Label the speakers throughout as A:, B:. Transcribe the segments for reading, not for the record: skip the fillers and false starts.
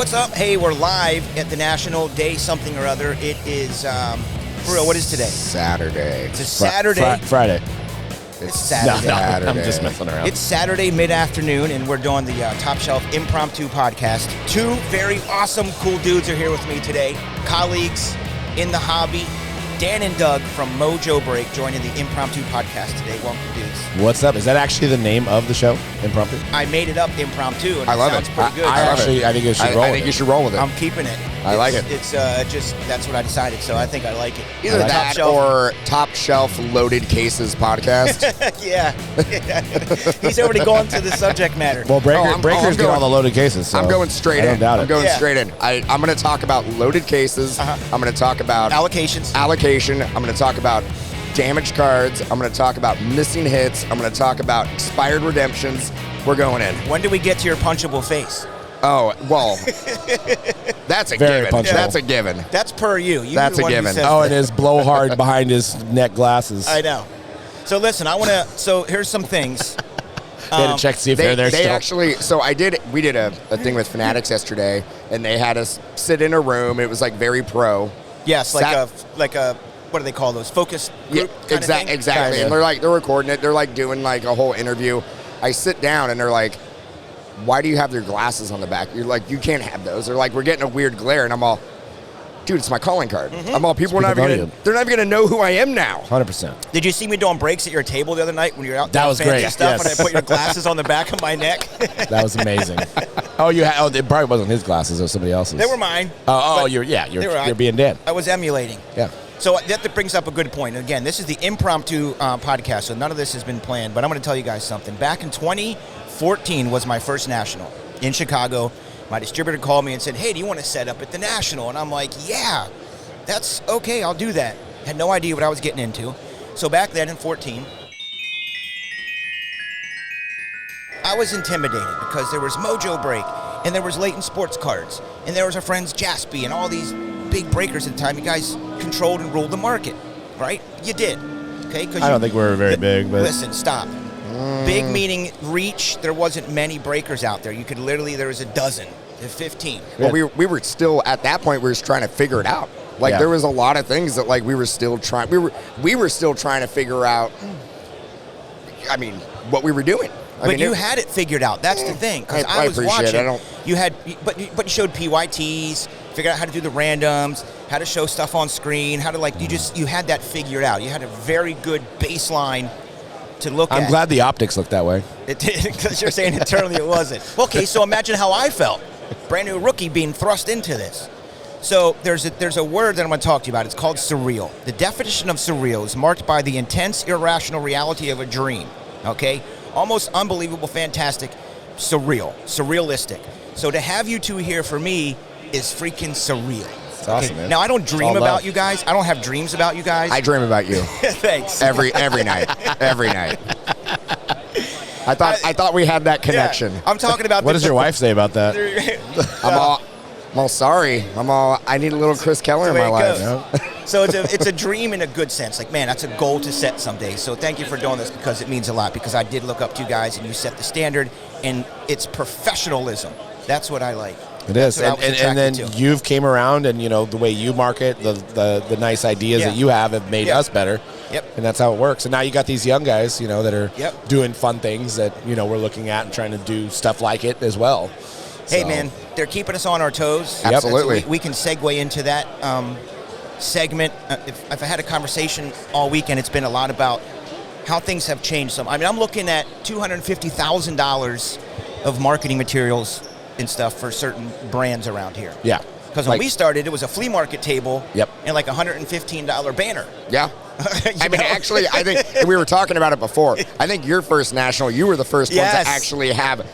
A: what's up? Hey, we're live at the National Day something or other. It is, for real, what is today?
B: Saturday.
A: It's a Saturday.
C: Friday.
A: It's Saturday.
C: No, I'm just messing around.
A: It's Saturday mid-afternoon, and we're doing the Top Shelf Impromptu podcast. Two very awesome, cool dudes are here with me today. Colleagues in the hobby. Dan and Doug from MojoBreak joining the Impromptu podcast today. Welcome, dudes.
C: What's up? Is that actually the name of the show, Impromptu?
A: I made it up Impromptu, and
B: I love
A: sounds
B: it.
A: pretty good.
C: I think you should roll with it.
B: I think you should roll with it.
A: I'm keeping it.
B: I like it.
A: It's just, that's what I decided, so I think I like it.
B: Either that or Top Shelf Loaded Cases podcast.
A: Yeah. He's already gone to the subject matter.
C: Well, Breakers get all the loaded cases. So
B: I'm going straight in. I'm going straight in. I'm going to talk about loaded cases. I'm going to talk about
A: allocation.
B: I'm going to talk about damaged cards. I'm going to talk about missing hits. I'm going to talk about expired redemptions. We're going in.
A: When do we get to your punchable face?
B: Oh, well, that's a
C: Very
B: given.
C: punchable.
B: That's a given.
A: That's per you.
B: That's a given.
C: Oh, and his blowhard behind his neck glasses.
A: I know. So listen, so here's some things.
C: They had to check to see if they're there
B: they
C: still.
B: actually, so we did a thing with Fanatics yesterday, and they had us sit in a room. It was like very pro.
A: Yes, like a what do they call those? Focus group kind of thing?
B: Exactly. And they're recording it. They're like doing like a whole interview. I sit down and they're like, why do you have your glasses on the back? You're like, you can't have those. They're like, we're getting a weird glare. And I'm all, dude, it's my calling card. I'm all, they're not even going to know who I am now.
C: 100%.
A: Did you see me doing breaks at your table the other night when you were out
C: That was
A: fancy
C: great,
A: stuff
C: yes.
A: and I put your glasses on the back of my neck?
C: That was amazing. It probably wasn't his glasses or somebody else's.
A: They were mine.
C: You're being Dan.
A: I was emulating.
C: Yeah.
A: So that brings up a good point. Again, this is the Impromptu podcast, so none of this has been planned. But I'm going to tell you guys something. Back in 2014 was my first national in Chicago. My distributor called me and said, hey, do you want to set up at the National? And I'm like, yeah, that's okay. I'll do that. Had no idea what I was getting into. So back then in 14, I was intimidated because there was MojoBreak and there was Leighton Sports Cards and there was our friends Jaspy and all these big breakers at the time. You guys controlled and ruled the market, right? You did, okay?
C: I don't think we were very big, but
A: listen, stop. Big meaning reach. There wasn't many breakers out there. You could there was a dozen, 15.
B: Well, we were still at that point. We were trying to figure it out. Like there was a lot of things that like we were still trying. We were still trying to figure out. I mean, what we were doing.
A: But you had it figured out. That's the thing. Because I was watching. But you showed PYTs, figured out how to do the randoms, how to show stuff on screen, how to you had that figured out. You had a very good baseline to look at.
C: I'm glad the optics looked that way.
A: It did, because you're saying internally it wasn't. Okay, so imagine how I felt. Brand new rookie being thrust into this. So there's a word that I'm going to talk to you about. It's called surreal. The definition of surreal is marked by the intense, irrational reality of a dream. Okay? Almost unbelievable, fantastic, surrealistic. So to have you two here for me is freaking surreal.
C: It's awesome, man.
A: Now, I don't dream about you guys. I don't have dreams about you guys.
B: I dream about you.
A: Thanks.
B: Every night. Every night. I thought we had that connection.
A: Yeah, I'm talking about.
C: What does your wife say about that?
B: I'm all sorry. I need a little Chris Keller in my life.
A: So it's a dream in a good sense. Like, man, that's a goal to set someday. So thank you for doing this because it means a lot. Because I did look up to you guys and you set the standard, and it's professionalism. That's what I like.
C: It is, and then you've came around, and the way you market, the nice ideas that you have made us better.
A: Yep.
C: And that's how it works. And now you got these young guys, that are doing fun things that we're looking at and trying to do stuff like it as well.
A: Hey, man, they're keeping us on our toes.
B: Yep. Absolutely.
A: We can segue into that segment. If I had a conversation all weekend, it's been a lot about how things have changed. Some. I mean, I'm looking at $250,000 of marketing materials and stuff for certain brands around here.
C: Yeah.
A: Because when we started, it was a flea market table and like a $115 banner.
B: Yeah. I mean, actually, I think we were talking about it before. I think your first national, you were the first one to actually have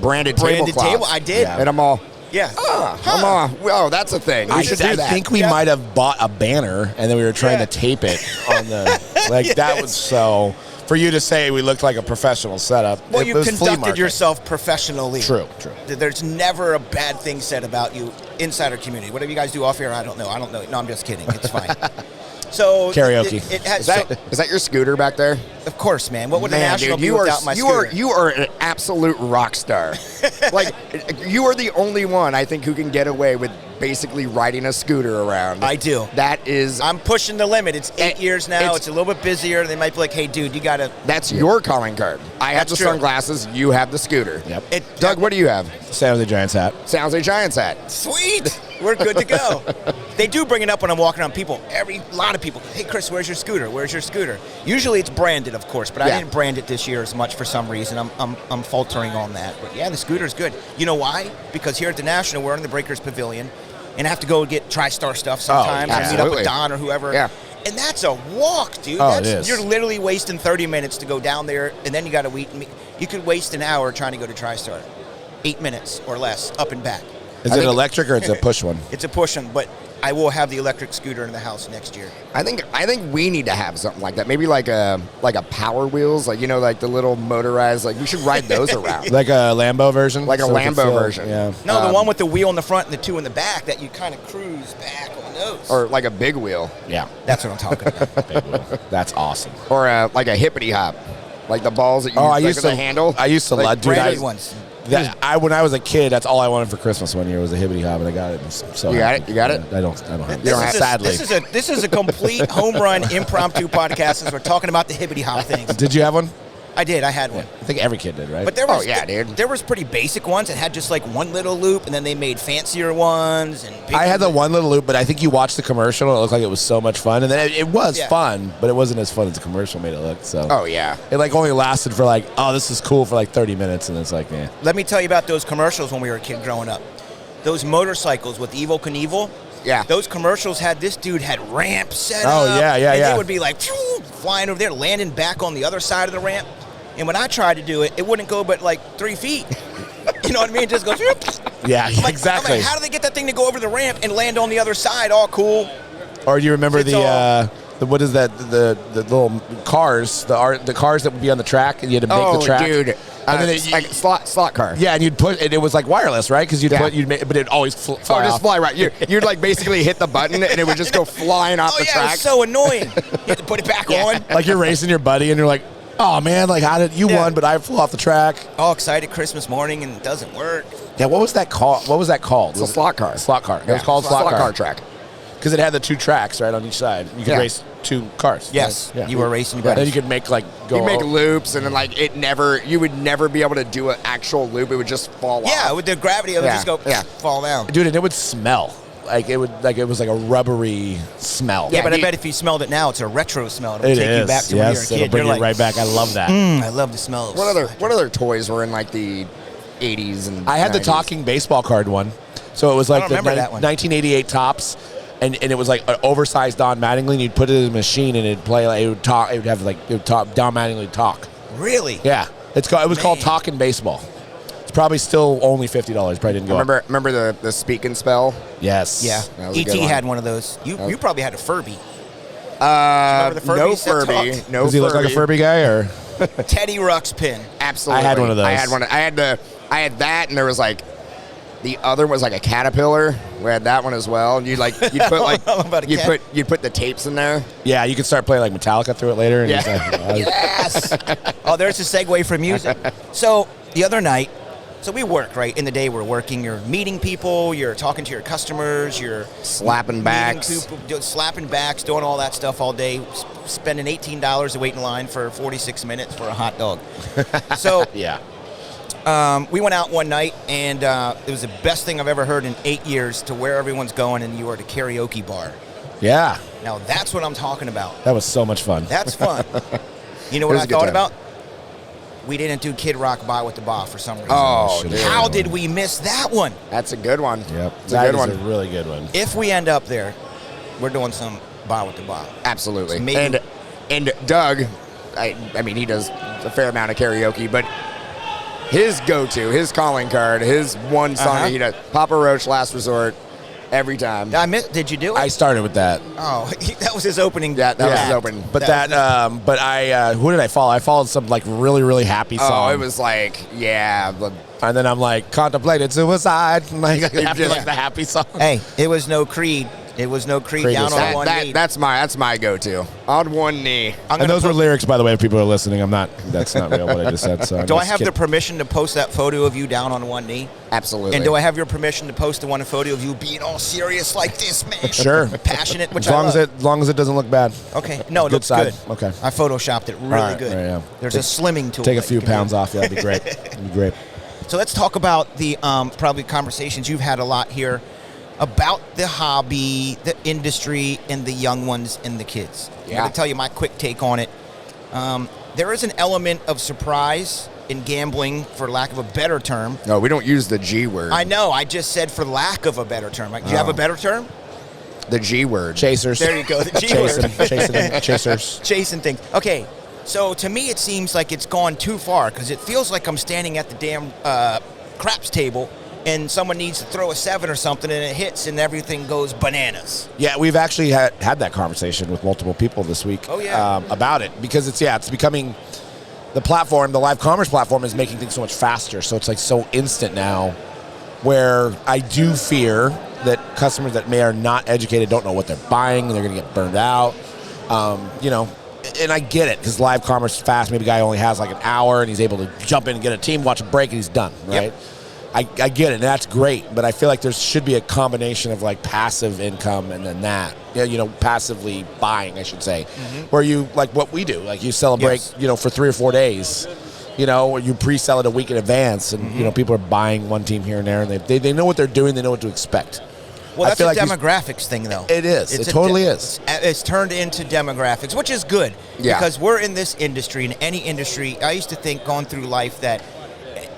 B: branded tablecloths.
A: I did.
B: Yeah. And I'm all, that's a thing. We should do that.
C: I think we might have bought a banner, and then we were trying to tape it on the, that was so, for you to say we looked like a professional setup.
A: Well, you conducted yourself professionally.
C: True.
A: There's never a bad thing said about you inside our community. Whatever you guys do off here, I don't know. No, I'm just kidding. It's fine. So
C: karaoke.
A: It has,
B: is that your scooter back there?
A: Of course, man. What would the
B: Man,
A: National
B: dude,
A: be without my scooter?
B: you are an absolute rock star. Like, you are the only one I think who can get away with basically riding a scooter around.
A: I do.
B: That is.
A: I'm pushing the limit. It's 8 years now.
B: it's-
A: It's a little bit busier. They might be like, hey, dude, you got to.
B: That's your calling card. I have
A: That's
B: the
A: true.
B: sunglasses. You have the scooter.
C: Yep.
B: Doug, what do you have?
C: San Jose Giants hat.
B: San Jose Giants hat.
A: Sweet. We're good to go. They do bring it up when I'm walking around. A lot of people, hey, Chris, where's your scooter? Where's your scooter? Usually it's branded, of course, but I
B: Yeah.
A: didn't brand it this year as much for some reason. I'm faltering on that. But yeah, the scooter's good. You know why? Because here at the National, we're in the Breakers Pavilion, and I have to go get TriStar stuff sometimes and meet up
B: absolutely.
A: with Don or whoever.
B: Yeah.
A: And that's a walk, dude.
C: Oh, it is.
A: You're literally wasting 30 minutes to go down there, and then you got to wait. You could waste an hour trying to go to TriStar. 8 minutes or less, up and back.
C: Is it electric or it's a push one?
A: It's a push one, but I will have the electric scooter in the house next year.
B: I think we need to have something like that. Maybe like a Power Wheels, like like the little motorized. Like we should ride those around.
C: Like a Lambo version?
B: Like a
C: So it can
B: Lambo
C: feel-
B: version.
C: Yeah.
A: No, the one with the wheel in the front and the two in the back that you kind of cruise back on those.
B: Or like a big wheel,
C: Yeah.
A: That's what I'm talking about.
C: Big wheel. That's awesome.
B: or like a hippity hop, like the balls that you
C: I
B: use
C: used
B: with
C: to
B: the handle.
C: I used to
B: like
C: love, dude.
A: Branded ones.
C: When I was a kid, that's all I wanted for Christmas one year was a hibbity hop, and I got it. I'm so
B: You got
C: happy.
B: it? You got it?
C: I don't have it.
B: You don't have-
C: Sadly.
A: This is a complete home run impromptu podcast as we're talking about the hibbity hop things.
C: Did you have one?
A: I did. I had one.
C: I think every kid did, right?
A: But there was
B: dude.
A: there was pretty basic ones that had just like one little loop, and then they made fancier ones. And
C: I had the one little loop, but I think you watched the commercial, and it looked like it was so much fun. And then it was
A: Yeah.
C: fun, but it wasn't as fun as the commercial made it look. So
B: Oh yeah.
C: it like only lasted for like, oh, this is cool for like 30 minutes, and it's like, yeah.
A: Let me tell you about those commercials when we were a kid growing up. Those motorcycles with Evel Knievel.
B: Yeah.
A: Those commercials had this dude had ramps set
C: Oh,
A: up.
C: yeah, yeah,
A: and
C: yeah.
A: they would be like phew, flying over there, landing back on the other side of the ramp. And when I tried to do it, it wouldn't go but like 3 feet. You know what I mean? It just goes. Whoop.
C: Yeah,
A: I'm like,
C: exactly.
A: I'm like, how do they get that thing to go over the ramp and land on the other side? All cool.
C: Or do you remember
A: It's
C: the what is that? The little cars, the cars that would be on the track, and you had to make the track.
B: dude.
C: And then
B: Like slot car.
C: yeah, and you'd put, and it was like wireless, right? Because
B: Yeah.
C: but it'd always fly
B: Oh, just
C: off.
B: fly right. You'd like basically hit the button and it would just go flying off
A: Oh
B: the
A: yeah, it
B: track.
A: was so annoying. You had to put it back on.
C: Like you're racing your buddy, and you're like, oh man, like how did you
A: Yeah.
C: won, but I flew off the track.
A: All excited Christmas morning and it doesn't work.
C: Yeah, what was that called? What was that called?
B: It's a slot car.
C: Slot car. It
B: Yeah,
C: was called slot car
B: track.
C: because it had the 2 tracks right on each side. You could
B: Yeah.
C: race 2 cars.
A: Yes,
C: Right? Yeah.
A: you were racing
C: Then
A: buddies.
C: you could make like go.
B: You make loops and then like you would never be able to do an actual loop. It would just fall off.
A: Yeah, with the gravity, it would
B: Yeah,
A: just go
B: yeah.
A: fall down.
C: Dude, and it would smell. Like it was like a rubbery smell.
A: Yeah, but I
B: dude.
A: bet if you smelled it now, it's a retro smell. It'll
C: It
A: take
C: is.
A: you back to
C: yes,
A: when you were a
C: it'll
A: kid.
C: bring
A: You're
C: you
A: like,
C: right back. I love that.
A: I love the smell. Of
B: What other toys were in like the 80s and
C: I had the
B: 90s?
C: talking baseball card one. So it was like
A: I
C: the
A: don't remember that one.
C: 1988 tops, and it was like an oversized Don Mattingly. And you'd put it in a machine, and it'd play. Like, it would talk. It would have like it would talk. Don Mattingly talk.
A: Really?
C: Yeah, it was called
A: Man.
C: Talking Baseball. It's probably still only $50. Probably didn't go. up.
B: Remember the speak and spell?
C: Yes.
A: Yeah.
B: That was a
A: E.T.
B: good one.
A: had one of those. You probably had a Furby.
B: No
A: the Furbies that
B: Furby.
A: talked?
B: No
C: Does he look like a Furby guy or?
A: Teddy Ruxpin.
B: Absolutely.
C: I had one of those.
B: I had that, and there was like the other was like a caterpillar. We had that one as well. And you'd put like
A: I don't know about a cat.
B: you'd put the tapes in there.
C: Yeah, you could start playing like Metallica through it later. And
B: Yeah.
C: just, like,
A: Yes. Oh, there's a segue for music. So the other night, so we work, right? In the day we're working. You're meeting people. You're talking to your customers. You're
B: Slapping
A: meeting
B: backs.
A: people, slapping backs, doing all that stuff all day. Spending $18 to wait in line for 46 minutes for a hot dog. So
C: yeah.
A: we went out one night, and it was the best thing I've ever heard in 8 years to where everyone's going, and you are at a karaoke bar.
C: Yeah.
A: Now, that's what I'm talking about.
C: That was so much fun.
A: That's fun. You know
B: It
A: what
B: was
A: I
B: a good
A: thought
B: time.
A: about? We didn't do Kid Rock Bye with the Ba for some reason.
B: Oh,
C: should've
B: dude.
C: done
A: How
C: that
A: did
C: one.
A: we miss that one?
B: That's a good one.
C: Yep.
B: It's a
C: That
B: good
C: is
B: one.
C: a really good one.
A: If we end up there, we're doing some Bye with the Ba.
B: Absolutely.
A: So maybe-
B: And Doug, I mean, he does a fair amount of karaoke, but his go-to, his calling card, his one song that he does, Papa Roach, Last Resort, every time.
A: Did you do it?
C: I started with that.
A: Oh, that was his opening.
B: Yeah, that was his
A: act.
B: opening.
C: But who did I follow? I followed some like really, really happy song.
B: Oh, it was like, yeah.
C: And then I'm like, contemplated suicide. Like, after
B: just-
C: like the happy song.
A: Hey, it was no Creed. It was no Creed
C: Creed
A: down
C: was
A: on
C: that-
A: one knee.
B: That's my go-to. On one knee.
C: And those were lyrics, by the way, if people are listening. That's not real what I just said. So
A: Do I have the permission to post that photo of you down on one knee?
B: Absolutely.
A: And do I have your permission to post the one photo of you being all serious like this, man?
C: Sure.
A: Passionate, which
C: as long
A: I love.
C: as long as it doesn't look bad.
A: Okay. No, it
C: Good
A: looks
C: side.
A: good.
C: Okay.
A: I photoshopped it really
C: All right,
A: good.
C: right, yeah.
A: There's a slimming tool.
C: Take a
A: that
C: few
A: you can
C: pounds
A: do.
C: off. Yeah, that'd be great. That'd be great.
A: So let's talk about the probably conversations you've had a lot here about the hobby, the industry, and the young ones and the kids. I'm
B: Yeah.
A: going to tell you my quick take on it. There is an element of surprise in gambling, for lack of a better term.
B: No, we don't use the G word.
A: I know. I just said for lack of a better term. Like, do you have a better term?
B: The G word.
C: Chasers.
A: There you go. The G word.
C: Chasers.
A: Chasing things. Okay. So to me, it seems like it's gone too far because it feels like I'm standing at the damn craps table and someone needs to throw a 7 or something and it hits and everything goes bananas.
C: Yeah, we've actually had that conversation with multiple people this week.
A: Oh, yeah.
C: About it because it's becoming the platform. The live commerce platform is making things so much faster. So it's like so instant now, where I do fear that customers that may are not educated don't know what they're buying and they're going to get burned out. And I get it because live commerce is fast. Maybe a guy only has like an hour and he's able to jump in and get a team, watch a break, and he's done. Right.
A: Yep.
C: I get it, and that's great, but I feel like there should be a combination of like passive income and then that, passively buying, I should say, where you, like what we do, like you celebrate, for 3 or 4 days, or you pre-sell it a week in advance, and people are buying one team here and there, and they know what they're doing, they know what to expect.
A: Well, that's a
C: like
A: demographics thing, though.
C: It is. It totally is.
A: It's turned into demographics, which is good.
B: Yeah.
A: Because we're in this industry, in any industry. I used to think going through life that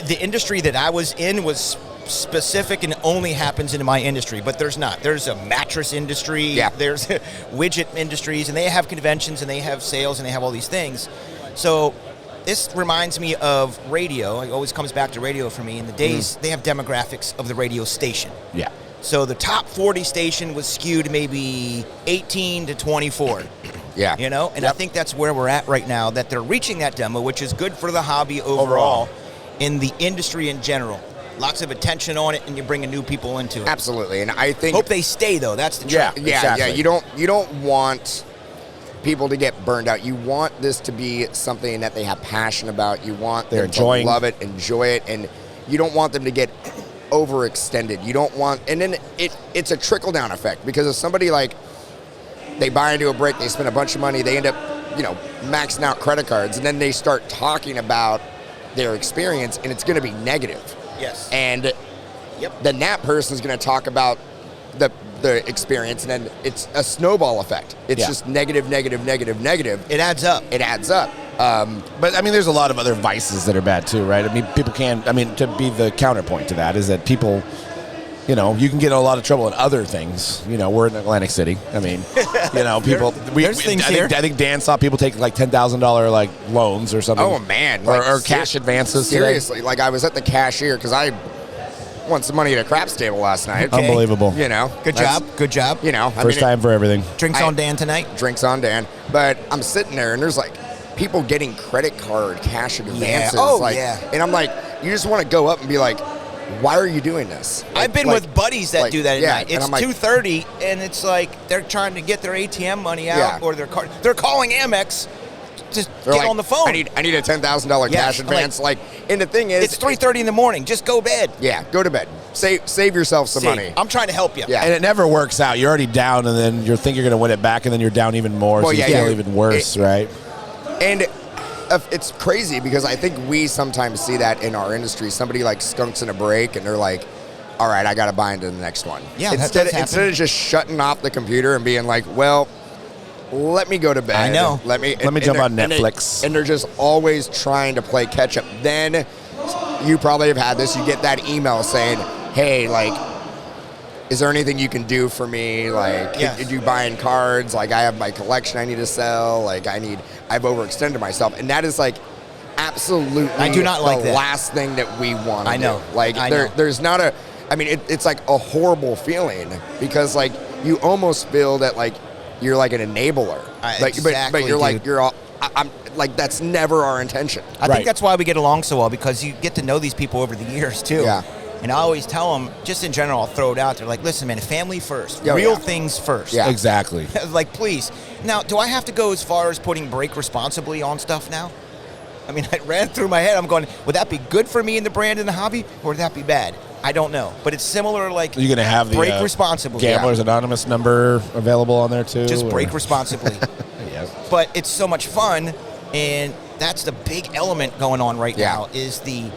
A: the industry that I was in was specific and only happens in my industry, but there's not. There's a mattress industry,
B: Yeah.
A: there's widget industries, and they have conventions and they have sales and they have all these things. So this reminds me of radio. It always comes back to radio for me. In the days, they have demographics of the radio station.
C: Yeah.
A: So the top 40 station was skewed maybe 18 to 24.
B: Yeah.
A: And I think that's where we're at right now, that they're reaching that demo, which is good for the hobby overall. In the industry in general. Lots of attention on it, and you're bringing new people into it.
B: Absolutely, and I think
A: Hope they stay, though. That's the trick.
B: Yeah. You don't want people to get burned out. You want this to be something that they have passion about. You want them to love it, enjoy it, and you don't want them to get overextended. You don't want, and then it's a trickle down effect, because if somebody like they buy into a break, they spend a bunch of money, they end up maxing out credit cards, and then they start talking about their experience, and it's going to be negative.
A: Yes.
B: And then that person is going to talk about the experience, and then it's a snowball effect. It's just negative.
A: It adds up.
C: But I mean, there's a lot of other vices that are bad too, right? I mean, to be the counterpoint to that is that people, you can get in a lot of trouble in other things. We're in Atlantic City. I mean, people.
A: There's things here.
C: I think Dan saw people take like $10,000 like loans or something.
B: Oh man,
C: or cash advances.
B: Seriously,
C: today.
B: like I was at the cashier because I won some money at a craps table last night.
A: Okay.
C: Unbelievable.
A: Good job.
C: First time for everything.
A: Drinks on Dan tonight.
B: Drinks on Dan. But I'm sitting there and there's like people getting credit card cash advances. And I'm like, you just want to go up and be like, why are you doing this?
A: I've been with buddies that do that at night. It's
B: like,
A: 2:30, and it's like they're trying to get their ATM money out or their card. They're calling Amex to get on the phone.
B: I need a $10,000 cash advance. And the thing is,
A: it's 3:30 in the morning. Just go to bed.
B: Yeah, go to bed. Save yourself some money.
A: I'm trying to help you.
B: Yeah.
C: And it never works out. You're already down, and then you think you're going to win it back, and then you're down even more, so you feel even worse, right?
B: And it's crazy because I think we sometimes see that in our industry. Somebody like skunks in a break, and they're like, all right, I got to buy into the next one.
A: Yeah,
B: instead of just shutting off the computer and being like, well, let me go to bed.
A: I know.
C: Let me jump on Netflix.
B: And they're just always trying to play catch up. Then you probably have had this. You get that email saying, hey, is there anything you can do for me? Did you buying cards? I have my collection I need to sell. I've overextended myself. And that is absolutely
A: I do not like
B: the
A: that.
B: last thing that we want to
A: I know.
B: do. There's not a, it's like a horrible feeling because you almost feel that you're like an enabler.
A: Exactly,
B: but you're
A: dude.
B: you're all, I'm that's never our intention.
A: I think that's why we get along so well, because you get to know these people over the years too.
B: Yeah.
A: And I always tell them, just in general, I'll throw it out there, like, listen, man, family first,
B: Oh,
A: real
B: yeah.
A: things first.
B: Yeah.
C: Exactly.
A: Like, please. Now, do I have to go as far as putting break responsibly on stuff now? I mean, it ran through my head. I'm going, would that be good for me in the brand and the hobby, or would that be bad? I don't know. But it's similar, like,
C: You're going to have the
A: break responsibly.
C: Gamblers Anonymous number available on there too?
A: Just break
C: or?
A: responsibly.
C: Yeah.
A: But it's so much fun, and that's the big element going on right
B: Yeah.
A: now is the,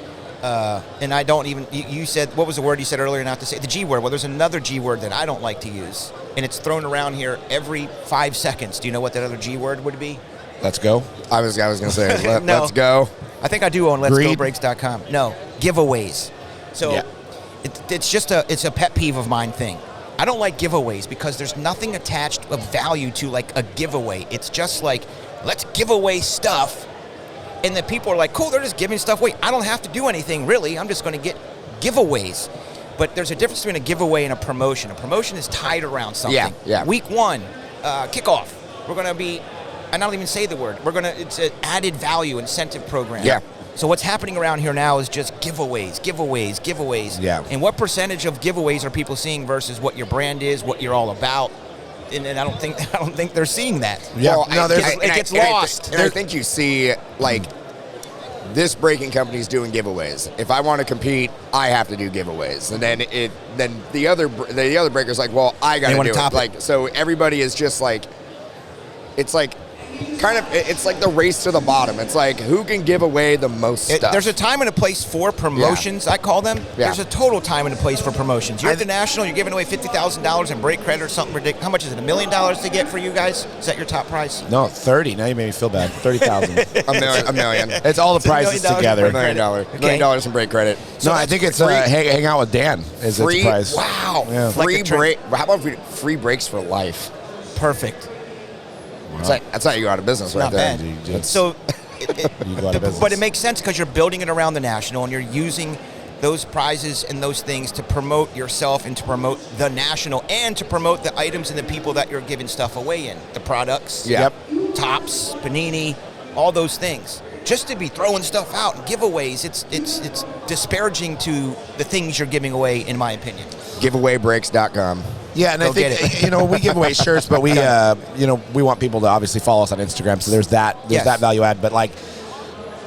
A: and I don't even, you said, what was the word you said earlier not to say? The G word. Well, there's another G word that I don't like to use, and it's thrown around here every 5 seconds. Do you know what that other G word would be?
C: Let's go.
B: I was going to say,
A: No.
B: let's go.
A: I think I do own
C: Greed?
A: Let'sGoBreaks.com. No, giveaways. So
C: Yeah.
A: it's a pet peeve of mine thing. I don't like giveaways because there's nothing attached of value to like a giveaway. It's just like, let's give away stuff. And then people are like, cool, they're just giving stuff away. I don't have to do anything really. I'm just going to get giveaways. But there's a difference between a giveaway and a promotion. A promotion is tied around something.
B: Yeah, yeah.
A: Week 1, kickoff. We're going to be, I don't even say the word. It's an added value incentive program.
B: Yeah.
A: So what's happening around here now is just giveaways.
C: Yeah.
A: And what percentage of giveaways are people seeing versus what your brand is, what you're all about? And I don't think they're seeing that.
C: Yeah.
B: Well,
C: No, there's-
A: it gets lost.
B: And I think you see, like, this breaking company's doing giveaways. If I want to compete, I have to do giveaways. And then the other breaker's like, well, I got
A: They
B: to
A: wanna
B: do it.
A: top it.
B: Like, so everybody is just like, it's like, it's like the race to the bottom. It's like, who can give away the most stuff?
A: There's a time and a place for promotions, I call them.
B: Yeah.
A: There's a total time and a place for promotions. You're at the National, you're giving away $50,000 in break credit or something ridiculous. How much is it, $1 million to get for you guys? Is that your top price?
C: No, 30. Now you made me feel bad. 30,000.
B: a million.
C: It's all the prizes
A: $1 million
C: together.
B: $1 million. $1
A: Okay.
B: million in break credit.
C: No, I think it's hang out with Dan is its
B: Free.
C: price.
B: Wow.
C: Yeah.
B: Free
A: Like a
B: break. How about free breaks for life?
A: Perfect.
B: That's how you go out of business right
A: Not
B: there.
A: bad.
C: You just-
A: So,
C: You go out of business.
A: but it makes sense because you're building it around the National and you're using those prizes and those things to promote yourself and to promote the National and to promote the items and the people that you're giving stuff away in. The products,
B: Yeah.
C: Yep.
A: Tops, Panini, all those things. Just to be throwing stuff out and giveaways, it's disparaging to the things you're giving away, in my opinion.
B: Giveawaybreaks.com.
C: Yeah, and
A: Go
C: I think
A: get
C: we give away shirts, but we we want people to obviously follow us on Instagram. So there's that
A: Yes.
C: that value add. But like,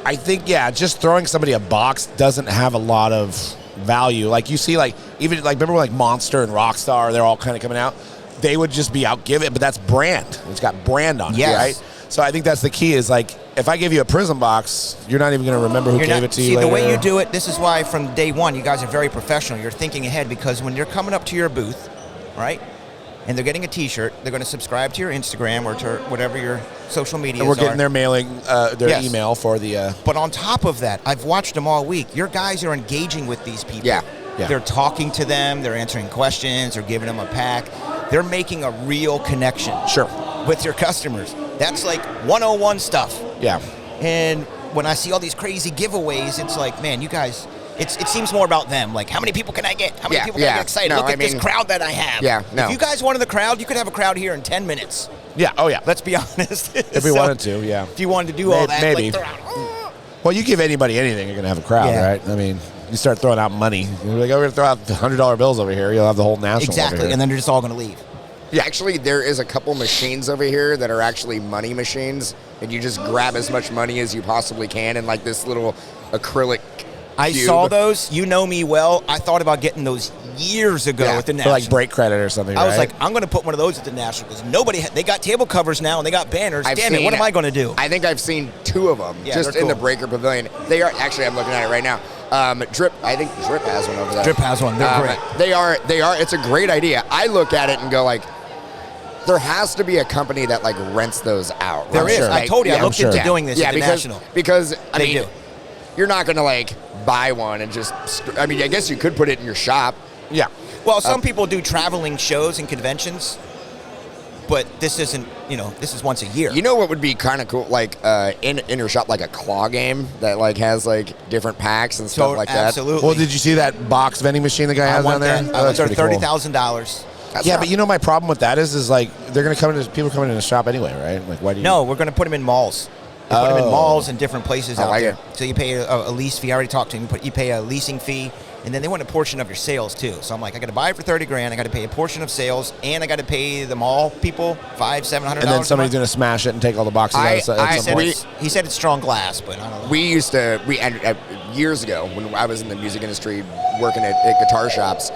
C: I think just throwing somebody a box doesn't have a lot of value. Like you see, like even like remember when, like Monster and Rockstar, they're all kind of coming out. They would just be out giving, but that's brand. It's got brand on it,
A: Yes.
C: right? So I think that's the key. Is like if I give you a Prism box, you're not even going to remember who gave it to you.
A: See, the way
C: later.
A: you do it, this is why from day one, you guys are very professional. You're thinking ahead because when you're coming up to your booth, right, and they're getting a T-shirt, they're going to subscribe to your Instagram or to whatever your social media
C: And we're getting
A: are.
C: their mailing, their
A: Yes.
C: email for the.
A: But on top of that, I've watched them all week. Your guys are engaging with these people.
B: Yeah.
C: Yeah.
A: They're talking to them. They're answering questions. They're giving them a pack. They're making a real connection
C: Sure.
A: with your customers. That's like 101 stuff.
C: Yeah.
A: And when I see all these crazy giveaways, it's like, man, you guys, it seems more about them. Like, how many people can I get? How many
B: Yeah,
A: people can I
B: yeah.
A: get excited?
B: No,
A: Look
B: I
A: at this
B: mean-
A: crowd that I have.
B: Yeah, no.
A: If you guys wanted the crowd, you could have a crowd here in 10 minutes.
C: Yeah. Oh yeah.
A: Let's be honest.
C: If we wanted to, yeah.
A: If you wanted to do all that,
C: Maybe.
A: like, throw out, "Oh."
C: Well, you give anybody anything, you're gonna have a crowd,
A: Yeah.
C: right? I mean, you start throwing out money. You're like, oh, we're gonna throw out $100 bills over here. You'll have the whole national. Over
A: Exactly,
C: here.
A: and then they're just all going to leave.
B: Yeah, actually, there is a couple machines over here that are actually money machines, and you just grab as much money as you possibly can in like this little acrylic
A: I
B: cube.
A: saw those. You know me well. I thought about getting those years ago
B: Yeah.
A: at the
C: For
A: National.
C: like break credit or something.
A: I was
C: right?
A: like, I'm going to put one of those at the National because they got table covers now and they got banners.
B: I've
A: Damn it, what
B: seen-
A: am I going to do?
B: I think I've seen 2 of them
A: Yeah,
B: just
A: they're
B: in the
A: cool.
B: Breaker Pavilion. They are actually. I'm looking at it right now. Drip. I think Drip has one over there.
A: Drip has one. They're great.
B: They are. It's a great idea. I look at it and go like, there has to be a company that like rents those out.
A: There
B: right?
A: is.
C: sure.
A: I told you, I
C: I'm
A: looked
C: sure.
A: into doing this
B: Yeah,
A: at the
B: because
A: National.
B: because I
A: They
B: mean,
A: do.
B: you're not gonna like buy one and just. I mean, I guess you could put it in your shop.
C: yeah.
A: Well, some people do traveling shows and conventions, but this isn't, this is once a year.
B: You know what would be kind of cool, like in your shop, like a claw game that like has like different packs and stuff like that.
A: Absolutely.
C: Well, did you see that box vending machine the guy
A: I
C: has
A: want
C: down there?
A: that.
C: Oh, that's
A: They're
C: pretty cool.
A: $30,000.
B: That's
C: Yeah,
B: not-
C: but you know my problem with that is like they're gonna come into people coming in the shop anyway, right? Like why do you?
A: No, we're going to put them in malls. We put them in
C: Oh.
A: malls and different places
B: I
A: out
B: like
A: there.
B: it.
A: So you pay a lease fee. I already talked to him. You pay a leasing fee, And then they want a portion of your sales too. So I'm like, I got to buy it for $30,000. I got to pay a portion of sales, and I got to pay the mall people $500-$700.
C: And then somebody's going to smash it and take all the boxes out at some point.
A: He said it's strong glass, but I don't know.
B: We years ago when I was in the music industry working at guitar shops,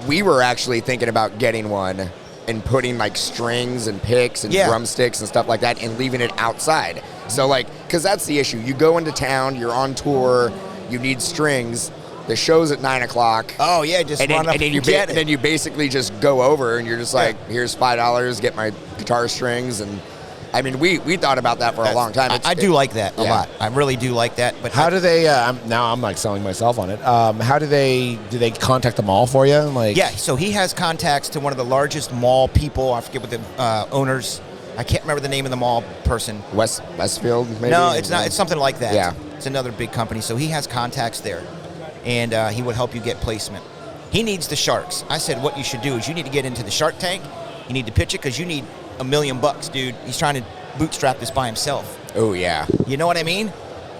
B: we were actually thinking about getting one and putting like strings and picks and drumsticks and stuff like that and leaving it outside. So like, because that's the issue. You go into town, you're on tour, you need strings. The show's at 9 o'clock.
A: Oh yeah, just run up and you get it.
B: Then you basically just go over and you're just like, here's $5, get my guitar strings. And I mean, we thought about that for a long time.
A: I do like that a lot. I really do like that. But
C: how do they? Now I'm like selling myself on it. How do they contact the mall for you? Like,
A: yeah, so he has contacts to one of the largest mall people. I forget what the owners. I can't remember the name of the mall person.
B: Westfield, maybe?
A: No, it's not. It's something like that.
B: Yeah,
A: it's another big company. So he has contacts there, and he would help you get placement. He needs the sharks. I said, what you should do is you need to get into the Shark Tank. You need to pitch it because you need $1 million, dude. He's trying to bootstrap this by himself.
B: Oh yeah.
A: You know what I mean?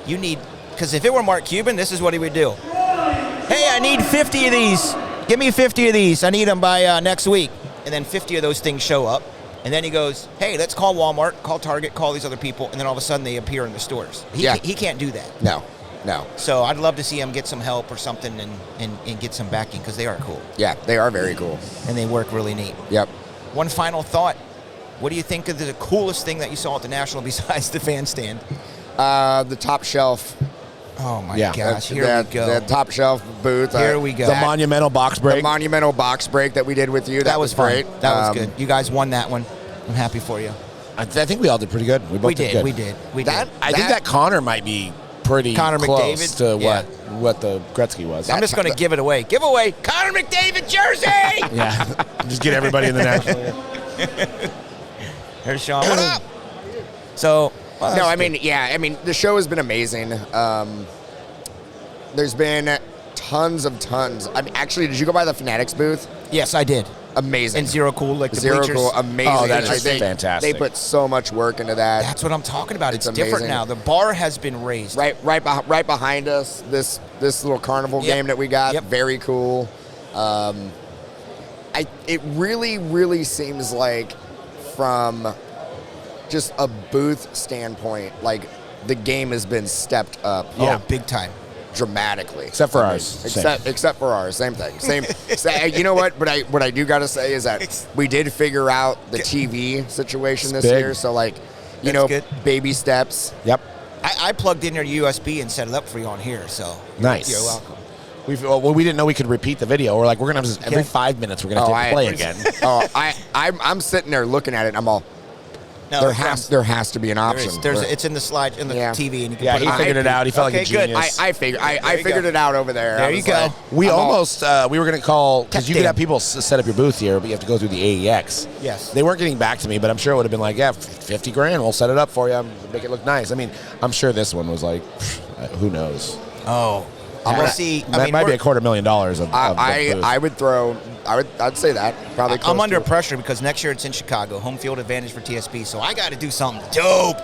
A: You need, because if it were Mark Cuban, this is what he would do. Hey, I need 50 of these. Give me 50 of these. I need them by next week. And then 50 of those things show up. And then he goes, hey, let's call Walmart, call Target, call these other people. And then all of a sudden they appear in the stores. He can't do that.
B: No.
A: So I'd love to see him get some help or something and get some backing because they are cool.
B: Yeah, they are very cool.
A: And they work really neat.
B: Yep.
A: One final thought. What do you think of the coolest thing that you saw at the National besides the fan stand?
B: The top shelf.
A: Oh, my gosh. Here we go.
B: The top shelf booth.
A: Here we go.
C: The monumental box break.
B: The monumental box break that we did with you. That was
A: fun.
B: Great.
A: That was good. You guys won that one. I'm happy for you.
C: I think we all did pretty good. We both did good.
A: We did.
C: I think that Connor might be pretty
A: Connor
C: close
A: McDavid?
C: to what the Gretzky was.
A: I'm just going to give it away. Give away Connor McDavid jersey!
C: Yeah. Just get everybody in the National.
A: Here's Sean. What up? So,
B: I mean, the show has been amazing. There's been tons. I mean, actually, did you go by the Fanatics booth?
A: Yes, I did.
B: Amazing.
A: And Zero Cool, like the
B: Zero
A: bleachers.
B: Cool, amazing.
C: Oh, that is fantastic.
B: They put so much work into that.
A: That's what I'm talking about. It's
B: amazing.
A: different now. The bar has been raised.
B: Right behind us, this little carnival game that we got.
A: Yep.
B: Very cool. It really seems like from just a booth standpoint, like the game has been stepped up.
A: Oh, big time.
B: Dramatically,
C: except for ours.
B: Except for ours, same thing. Same. You know what? But what I do gotta say is that we did figure out the TV situation this year. So like,
A: good.
B: Baby steps.
C: Yep.
A: I plugged in your USB and set it up for you on here. So
C: nice.
A: You're welcome.
C: We didn't know we could repeat the video. We're like, we're gonna have this every 5 minutes. We're gonna have to play again.
B: I'm sitting there looking at it. And I'm all.
A: No,
B: there has to be an option.
A: It's in the slide in the TV, and you can put
C: he figured it out. He felt like a genius.
B: Good. I figured it out over there.
A: There you go.
C: We almost we were gonna call because you could have people set up your booth here, but you have to go through the AEX.
A: Yes.
C: They weren't getting back to me, but I'm sure it would have been like, $50,000. We'll set it up for you, make it look nice. I mean, I'm sure this one was like, who knows?
A: Oh.
C: That might be $250,000 of
B: I'd say that probably.
A: I'm under pressure because next year it's in Chicago, home field advantage for TSP. So I got to do something dope.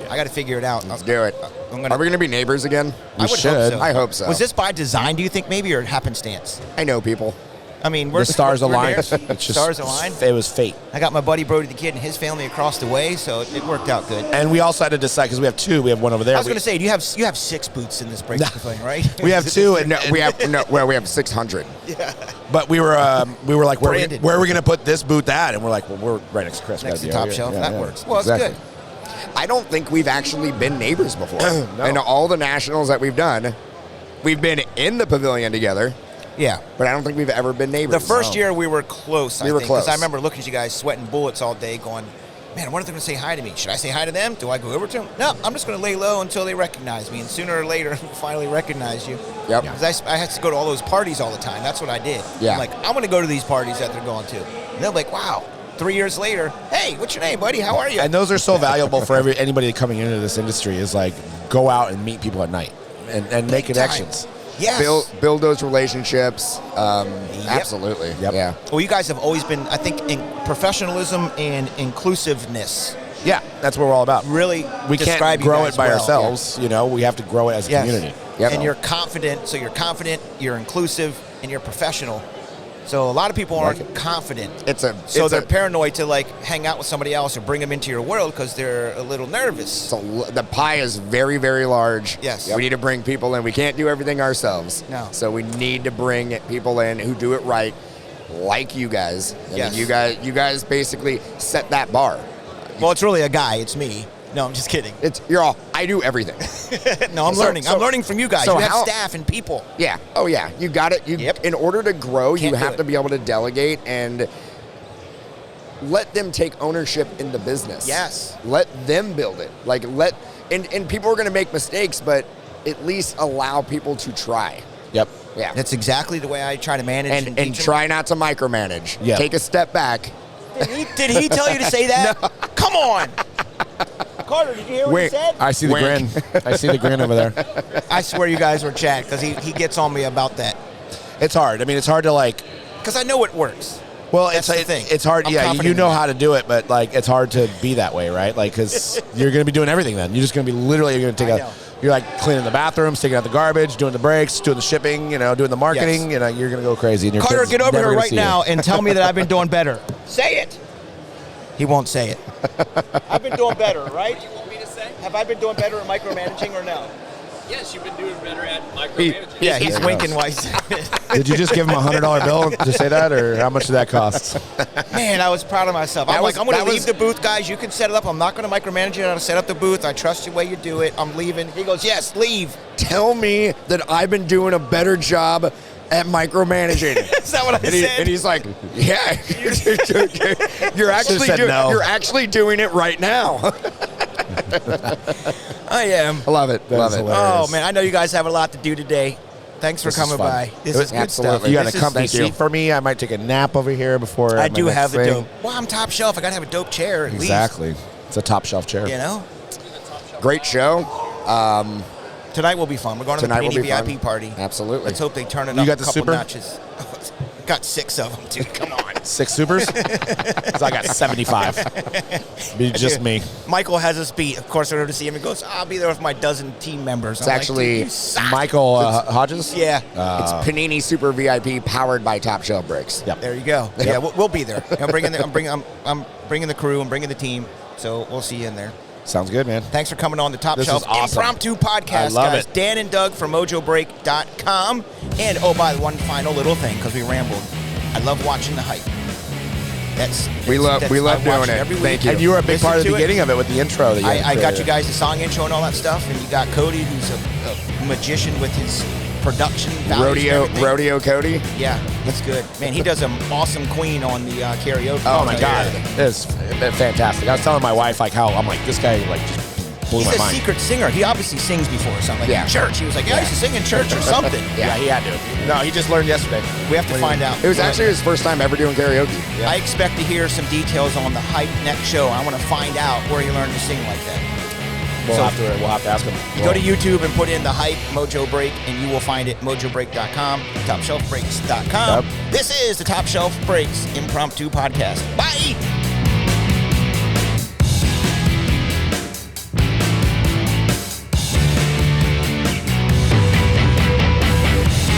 A: I got to figure it out.
B: Let's do it. Are we going to be neighbors again?
C: We should.
B: I hope so.
A: Was this by design? Do you think maybe or happenstance?
B: I know people.
A: I mean,
C: the stars aligned.
A: It's just stars aligned.
C: It was fate.
A: I got my buddy Brody the Kid and his family across the way, so it worked out good.
C: And we also had to decide because we have two. We have one over there.
A: I was going to say, you have 6 booths in this break thing, right?
C: We have 2, and
B: we have 600.
A: Yeah.
C: But we were like, where are we going to put this booth at? And we're like, well, we're right next to Chris.
A: Next to Top Shelf. That works. Well, exactly. It's good.
B: I don't think we've actually been neighbors before.
C: No.
B: In all the nationals that we've done, we've been in the pavilion together.
A: Yeah.
B: But I don't think we've ever been neighbors.
A: The first year we were close, I think.
B: Close.
A: Because I remember looking at you guys sweating bullets all day going, man, when are they going to say hi to me? Should I say hi to them? Do I go over to them? No, I'm just going to lay low until they recognize me. And sooner or later, finally recognize you.
B: Yep.
A: Because I had to go to all those parties all the time. That's what I did.
B: Yeah.
A: I'm like, I'm going to go to these parties that they're going to. And they're like, wow. 3 years later, hey, what's your name, buddy? How are you?
C: And those are so valuable for anybody coming into this industry is like go out and meet people at night and make connections.
A: Yes.
B: Build those relationships. Absolutely.
C: Yep.
B: Yeah.
A: Well, you guys have always been, I think, in professionalism and inclusiveness.
C: Yeah, that's what we're all about.
A: Really,
C: we can't grow it by ourselves.
A: Yeah.
C: You know, we have to grow it as a community.
B: Yep.
A: And you're confident. So you're confident, you're inclusive, and you're professional. So a lot of people aren't confident. So they're paranoid to like hang out with somebody else or bring them into your world because they're a little nervous.
B: So the pie is very, very large.
A: Yes.
B: We need to bring people in. We can't do everything ourselves.
A: No.
B: So we need to bring people in who do it right, like you guys.
A: Yes.
B: You guys basically set that bar.
A: Well, it's really a guy. It's me. No, I'm just kidding.
B: I do everything.
A: No, I'm learning. I'm learning from you guys.
B: So
A: you have staff and people.
B: Yeah. Oh, yeah. You got it. In order to grow, you have to be able to delegate and let them take ownership in the business.
A: Yes.
B: Let them build it. And people are going to make mistakes, but at least allow people to try.
C: Yep.
B: Yeah.
A: That's exactly the way I try to manage.
B: And try not to micromanage.
C: Yep.
B: Take a step back.
A: Did he tell you to say that? No. Come on. Carter, did you hear what he said?
C: I see the grin. I see the grin over there.
A: I swear you guys were chat because he gets on me about that.
C: It's hard. I mean, it's hard to like.
A: Because I know it works.
C: Well,
A: That's the thing.
C: It's hard.
A: I'm
C: Yeah,
A: confident
C: you know
A: in that.
C: how to do it, but like it's hard to be that way, right? Like because you're going to be doing everything. Then you're just going to be literally. You're going to take You're like cleaning the bathrooms, taking out the garbage, doing the breaks, doing the shipping. Doing the marketing.
A: Yes.
C: You're going to go crazy. And your
A: Carter,
C: kids
A: get over
C: never
A: here
C: gonna
A: right
C: see
A: now
C: you.
A: and tell me that I've been doing better. Say it. He won't say it. I've been doing better, right?
D: What do you want me to say?
A: Have I been doing better at micromanaging or no?
D: Yes, you've been doing better at micromanaging.
A: Yeah, he's
C: There it
A: winking
C: goes.
A: while he's saying it.
C: Did you just give him a $100 bill to say that, or how much did that cost?
A: Man, I was proud of myself. I'm
B: was-
A: like, I'm going
B: that
A: to leave
B: was-
A: the booth, guys. You can set it up. I'm not going to micromanage you how to set up the booth. I trust the way you do it. I'm leaving. He goes, yes, leave.
B: Tell me that I've been doing a better job at micromanaging.
A: Is that what I said?
B: And he's like, yeah, you're actually doing it right now.
A: I am.
B: I love it. Love
C: is
B: it.
C: hilarious.
A: Oh, man, I know you guys have a lot to do today. Thanks for
C: This is
A: coming
C: fun.
A: by. This is good
B: Absolutely.
A: stuff.
C: You got
A: This
C: a
A: is-
C: comfy
B: thank you.
C: seat for me. I might take a nap over here before.
A: I
C: my
A: do
C: next
A: have the
C: thing.
A: dope. Well, I'm top shelf. I got to have a dope chair at
C: Exactly. It's a top shelf chair.
A: least. You know?
B: Great show.
A: Tonight will be fun. We're going to the
B: Tonight will
A: Panini
B: be
A: VIP
B: fun.
A: party.
B: Absolutely.
A: Let's hope they turn it
C: You
A: up
C: got
A: a
C: the
A: couple
C: super?
A: notches. Got 6 of them, dude. Come on.
C: 6 supers? 'Cause I got 75. Be just me.
A: Michael has us beat. Of course, I to see him. He goes, I'll be there with my dozen team members.
B: It's actually
A: you suck.
C: Michael Hodges?
A: Yeah.
B: It's Panini Super VIP powered by Top Shelf Bricks.
C: Yep.
A: There you go. Yeah, we'll be there. I'm bringing the crew. I'm bringing the team. So we'll see you in there.
C: Sounds good, man.
A: Thanks for coming on the Top
C: This
A: Shelf
C: is awesome.
A: Impromptu Podcast,
C: I love
A: guys.
C: it.
A: Dan and Doug from MojoBreak.com. And, oh, by the one final little thing, because we rambled, I love watching the hype.
B: We love
A: I
B: doing
A: watch
B: it.
A: every week.
B: Thank you.
C: And you were a big
A: Listen
C: part of the
A: to it.
C: beginning of it with the intro. That you
A: I got
C: created.
A: you guys the song intro and all that stuff, and you got Cody, who's a magician with his production values and everything.
B: Rodeo Cody.
A: Yeah, he's good. Man, he does an awesome Queen on the karaoke.
C: Oh my God,
A: Yeah.
C: it's fantastic. I was telling my wife like how I'm like this guy like just blew
A: He's
C: my
A: a
C: mind.
A: secret singer. He obviously sings before or something. Like
B: Yeah.
A: in church. He was like, yeah, I used to sing in church or something.
C: Yeah, he had to. No, he just learned yesterday.
A: We have to find out.
B: It was actually his first time ever doing karaoke.
A: I expect to hear some details on the hype next show. I want to find out where he learned to sing like that.
C: We'll
A: So-
C: have to ask him.
A: Go to YouTube and put in the hype Mojo Break, and you will find it. MojoBreak.com, TopShelfBreaks.com.
C: Yep.
A: This is the Top Shelf Breaks Impromptu Podcast. Bye.